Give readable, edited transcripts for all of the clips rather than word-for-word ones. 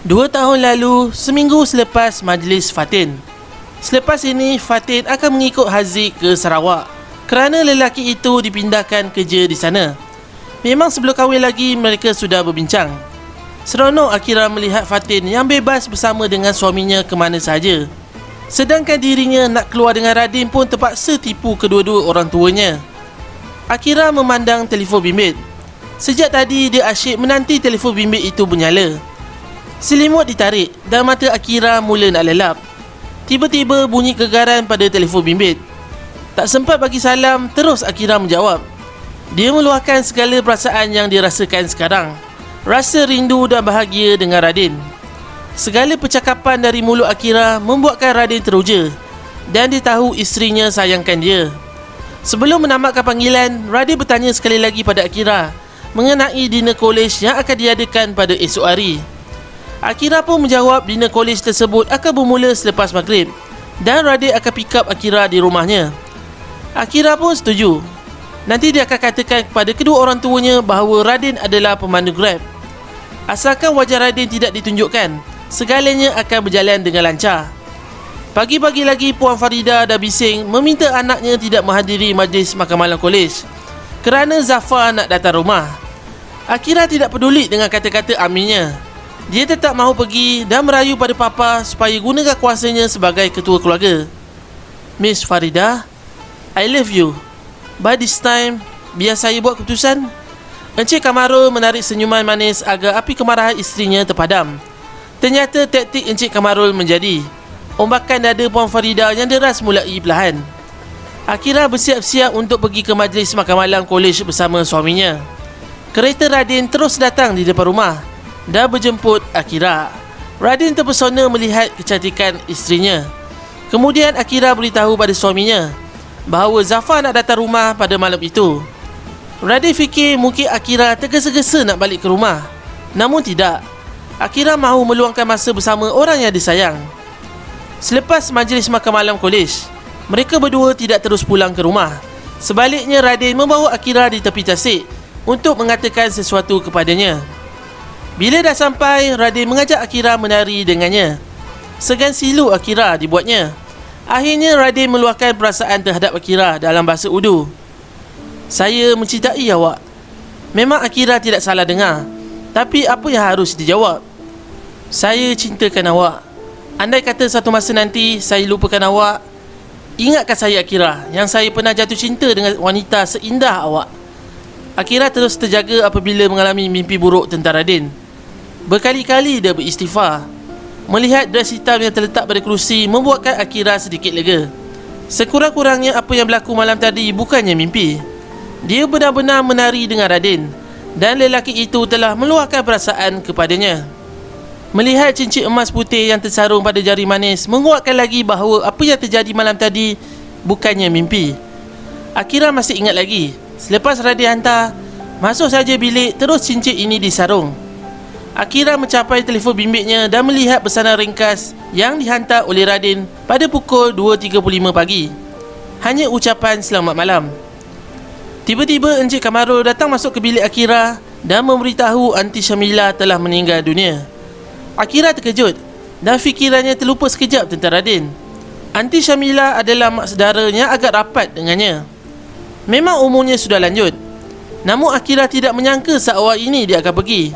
2 tahun lalu, seminggu selepas majlis Fatin. Selepas ini, Fatin akan mengikut Haziq ke Sarawak kerana lelaki itu dipindahkan kerja di sana. Memang sebelum kahwin lagi, mereka sudah berbincang. Seronok Akira melihat Fatin yang bebas bersama dengan suaminya ke mana sahaja. Sedangkan dirinya nak keluar dengan Radin pun terpaksa tipu kedua-dua orang tuanya. Akira memandang telefon bimbit. Sejak tadi dia asyik menanti telefon bimbit itu menyala. Selimut ditarik dan mata Akira mula nak lelap. Tiba-tiba bunyi gegaran pada telefon bimbit. Tak sempat bagi salam, terus Akira menjawab. Dia meluahkan segala perasaan yang dirasakan sekarang. Rasa rindu dan bahagia dengan Radin. Segala percakapan dari mulut Akira membuatkan Radin teruja dan dia tahu isterinya sayangkan dia. Sebelum menamatkan panggilan, Radin bertanya sekali lagi pada Akira mengenai dinner college yang akan diadakan pada esok hari. Akira pun menjawab dinner college tersebut akan bermula selepas maghrib dan Radin akan pick up Akira di rumahnya. Akira pun setuju. Nanti dia akan katakan kepada kedua orang tuanya bahawa Radin adalah pemandu Grab. Asalkan wajah Radin tidak ditunjukkan, segalanya akan berjalan dengan lancar. Pagi-pagi lagi Puan Farida dah bising meminta anaknya tidak menghadiri majlis makan malam kolej kerana Zafar nak datang rumah. Akira tidak peduli dengan kata-kata aminnya. Dia tetap mahu pergi dan merayu pada papa supaya gunakan kuasanya sebagai ketua keluarga. Miss Farida, I love you. By this time, biar saya buat keputusan. Encik Kamarul menarik senyuman manis agar api kemarahan isterinya terpadam. Ternyata taktik Encik Kamarul menjadi. Ombakan dada Puan Farida yang deras mulai perlahan. Akira bersiap-siap untuk pergi ke majlis makan malam kolej bersama suaminya. Kereta Radin terus datang di depan rumah dan berjemput Akira. Radin terpesona melihat kecantikan isterinya. Kemudian Akira beritahu pada suaminya bahawa Zafar nak datang rumah pada malam itu. Radin fikir mungkin Akira tergesa-gesa nak balik ke rumah. Namun tidak. Akira mahu meluangkan masa bersama orang yang disayang. Selepas majlis makan malam kolej, mereka berdua tidak terus pulang ke rumah. Sebaliknya Radin membawa Akira di tepi tasik untuk mengatakan sesuatu kepadanya. Bila dah sampai, Radin mengajak Akira menari dengannya. Segan silu Akira dibuatnya. Akhirnya Radin meluahkan perasaan terhadap Akira dalam bahasa Urdu. Saya mencintai awak. Memang Akira tidak salah dengar. Tapi apa yang harus dijawab? Saya cintakan awak. Andai kata satu masa nanti saya lupakan awak, ingatkan saya Akira yang saya pernah jatuh cinta dengan wanita seindah awak. Akira terus terjaga apabila mengalami mimpi buruk tentang Radin. Berkali-kali dia beristighfar. Melihat dres hitam yang terletak pada kerusi membuatkan Akira sedikit lega. Sekurang-kurangnya apa yang berlaku malam tadi bukannya mimpi. Dia benar-benar menari dengan Radin dan lelaki itu telah meluahkan perasaan kepadanya. Melihat cincin emas putih yang tersarung pada jari manis menguatkan lagi bahawa apa yang terjadi malam tadi bukannya mimpi. Akira masih ingat lagi. Selepas Radin hantar, masuk saja bilik, terus cincin ini disarung. Akira mencapai telefon bimbitnya dan melihat pesanan ringkas yang dihantar oleh Radin pada pukul 2.35 pagi. Hanya ucapan selamat malam. Tiba-tiba Encik Kamarul datang masuk ke bilik Akira dan memberitahu Aunty Syamila telah meninggal dunia. Akira terkejut dan fikirannya terlupa sekejap tentang Radin. Aunty Syamila adalah mak saudara yang agak rapat dengannya. Memang umurnya sudah lanjut. Namun Akira tidak menyangka seawal ini dia akan pergi.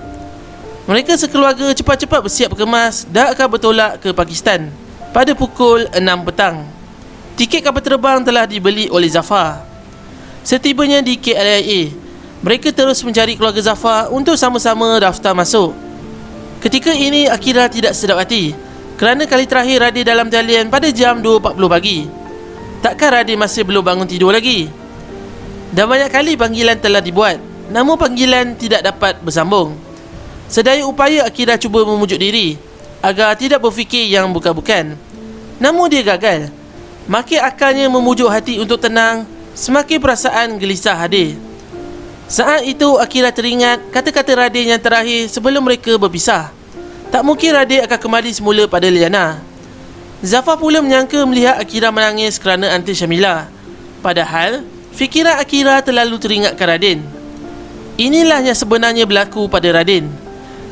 Mereka sekeluarga cepat-cepat bersiap berkemas dan akan bertolak ke Pakistan pada pukul 6 petang. Tiket kapal terbang telah dibeli oleh Zafar. Setibanya di KLIA, mereka terus mencari keluarga Zafar untuk sama-sama daftar masuk. Ketika ini Akira tidak sedap hati kerana kali terakhir Radin dalam talian pada jam 2.40 pagi. Takkan Radin masih belum bangun tidur lagi? Dan banyak kali panggilan telah dibuat, namun panggilan tidak dapat bersambung. Sedaya upaya Akira cuba memujuk diri agar tidak berfikir yang bukan-bukan. Namun dia gagal. Makin akalnya memujuk hati untuk tenang, semakin perasaan gelisah hadir. Saat itu Akira teringat kata-kata Radin yang terakhir sebelum mereka berpisah. Tak mungkin Radin akan kembali semula pada Liana. Zafar pula menyangka melihat Akira menangis kerana Aunty Syamila. Padahal fikiran Akira terlalu teringatkan Radin. Inilah yang sebenarnya berlaku pada Radin.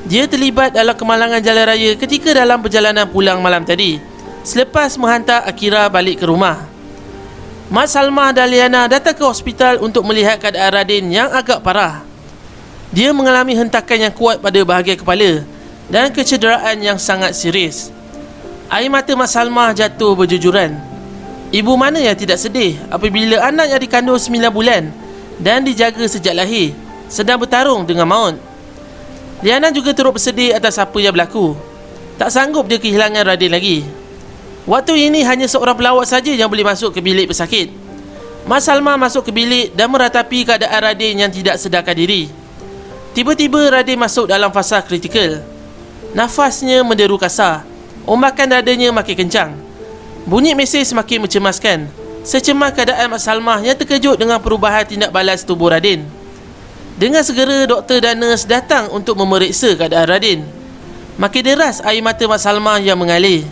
Dia terlibat dalam kemalangan jalan raya ketika dalam perjalanan pulang malam tadi, selepas menghantar Akira balik ke rumah. Mat Salma dan Liana datang ke hospital untuk melihat keadaan Radin yang agak parah. Dia mengalami hentakan yang kuat pada bahagian kepala dan kecederaan yang sangat serius. Air mata Mat Salma jatuh berjujuran. Ibu mana yang tidak sedih apabila anak yang dikandung 9 bulan dan dijaga sejak lahir sedang bertarung dengan maut. Liana juga turut bersedih atas apa yang berlaku. Tak sanggup dia kehilangan Radin lagi. Waktu ini hanya seorang pelawat saja yang boleh masuk ke bilik pesakit. Mat Salma masuk ke bilik dan meratapi keadaan Radin yang tidak sedarkan diri. Tiba-tiba Radin masuk dalam fasa kritikal. Nafasnya menderu kasar. Ombakan dadanya makin kencang. Bunyi mesej semakin mencemaskan. Secemah keadaan Mat Salma yang terkejut dengan perubahan tindak balas tubuh Radin. Dengan segera doktor dan nurse datang untuk memeriksa keadaan Radin. Makin deras air mata Mat Salma yang mengalir.